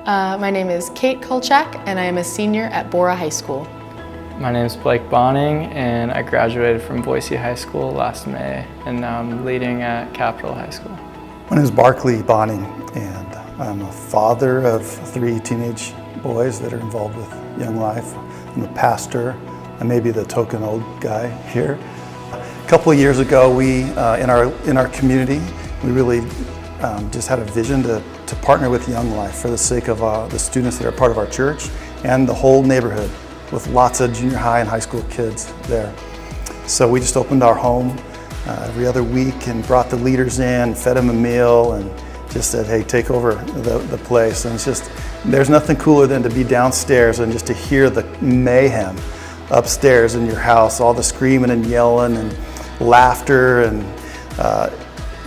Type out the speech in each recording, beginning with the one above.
My name is Kate Kolchak, and I am a senior at Bora High School. My name is Blake Bonning, and I graduated from Boise High School last May, and now I'm leading at Capitol High School. My name is Barkley Bonning, and I'm a father of 3 teenage boys that are involved with Young Life. I'm a pastor. I may be the token old guy here. A couple of years ago, we in our community, we really just had a vision to partner with Young Life for the sake of the students that are part of our church and the whole neighborhood, with lots of junior high and high school kids there. So we just opened our home every other week and brought the leaders in, fed them a meal, and just said, hey, take over the place. And it's just, there's nothing cooler than to be downstairs and just to hear the mayhem upstairs in your house, all the screaming and yelling and laughter, and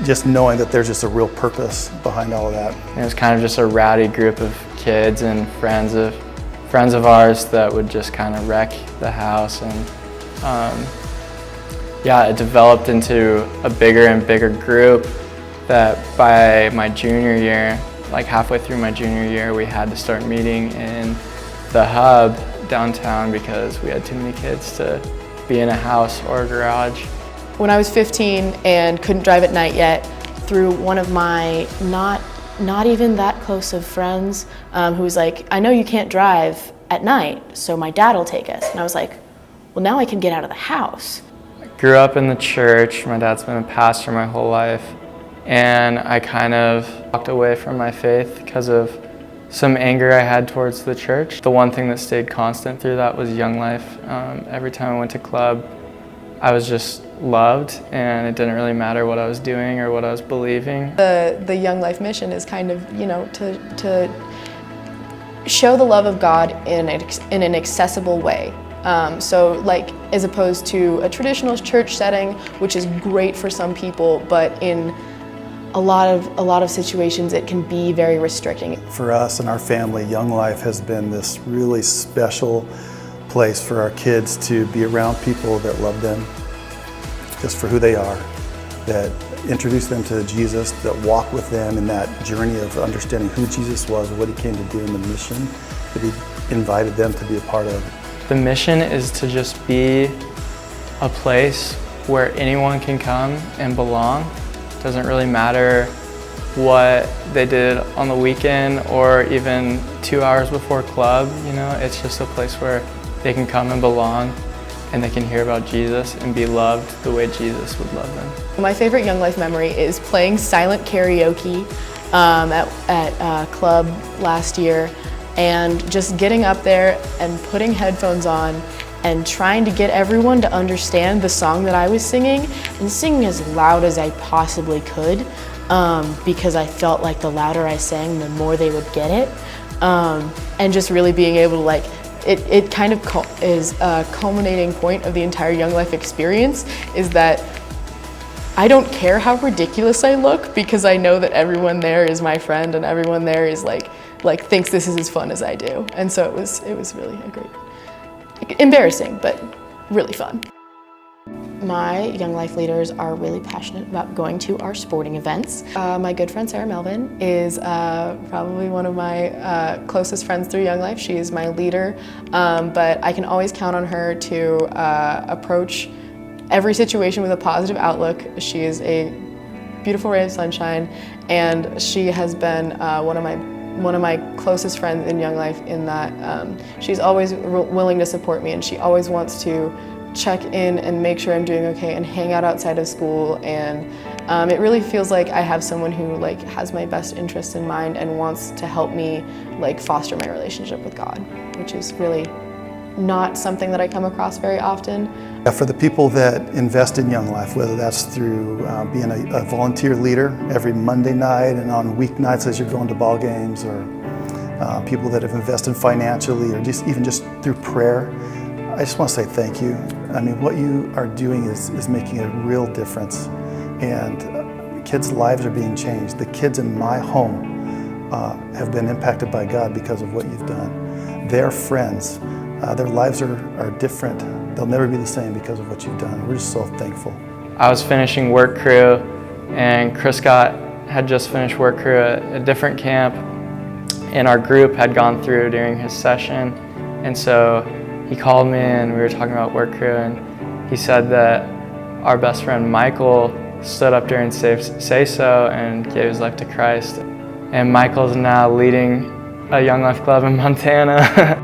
just knowing that there's just a real purpose behind all of that. And it was kind of just a rowdy group of kids and friends of ours that would just kind of wreck the house, and yeah, it developed into a bigger and bigger group that by my junior year, like halfway through my junior year, we had to start meeting in the hub downtown because we had too many kids to be in a house or a garage. When I was 15 and couldn't drive at night yet, through one of my not even that close of friends who was like, I know you can't drive at night, so my dad will take us. And I was like, well, now I can get out of the house. I grew up in the church. My dad's been a pastor my whole life. And I kind of walked away from my faith because of some anger I had towards the church. The one thing that stayed constant through that was Young Life. Every time I went to club, I was just loved, and it didn't really matter what I was doing or what I was believing. The Young Life mission is kind of, to show the love of God in an accessible way. So like, as opposed to a traditional church setting, which is great for some people, but in a lot of situations it can be very restricting. For us and our family, Young Life has been this really special place for our kids to be around people that love them just for who they are, that introduce them to Jesus, that walk with them in that journey of understanding who Jesus was, what he came to do, and the mission that he invited them to be a part of. The mission is to just be a place where anyone can come and belong. It doesn't really matter what they did on the weekend or even 2 hours before club, it's just a place where they can come and belong, and they can hear about Jesus and be loved the way Jesus would love them. My favorite Young Life memory is playing silent karaoke at club last year, and just getting up there and putting headphones on and trying to get everyone to understand the song that I was singing, and singing as loud as I possibly could, because I felt like the louder I sang, the more they would get it, and just really being able to it kind of is a culminating point of the entire Young Life experience, is that I don't care how ridiculous I look, because I know that everyone there is my friend, and everyone there is like thinks this is as fun as I do. And so it was really a great, embarrassing, but really fun. My Young Life leaders are really passionate about going to our sporting events. My good friend Sarah Melvin is probably one of my closest friends through Young Life. She is my leader, but I can always count on her to approach every situation with a positive outlook. She is a beautiful ray of sunshine, and she has been one of my closest friends in Young Life, in that she's always willing to support me, and she always wants to check in and make sure I'm doing okay and hang out outside of school. And it really feels like I have someone who has my best interests in mind and wants to help me foster my relationship with God, which is really not something that I come across very often. For the people that invest in Young Life, whether that's through being a volunteer leader every Monday night and on weeknights as you're going to ball games, or people that have invested financially, or even just through prayer, I just want to say thank you. I mean, what you are doing is making a real difference, and kids' lives are being changed. The kids in my home have been impacted by God because of what you've done. Their friends, their lives are different. They'll never be the same because of what you've done. We're just so thankful. I was finishing work crew, and Chris Scott had just finished work crew at a different camp, in our group had gone through during his session. And so he called me and we were talking about Work Crew, and he said that our best friend Michael stood up during Say So and gave his life to Christ. And Michael's now leading a Young Life Club in Montana.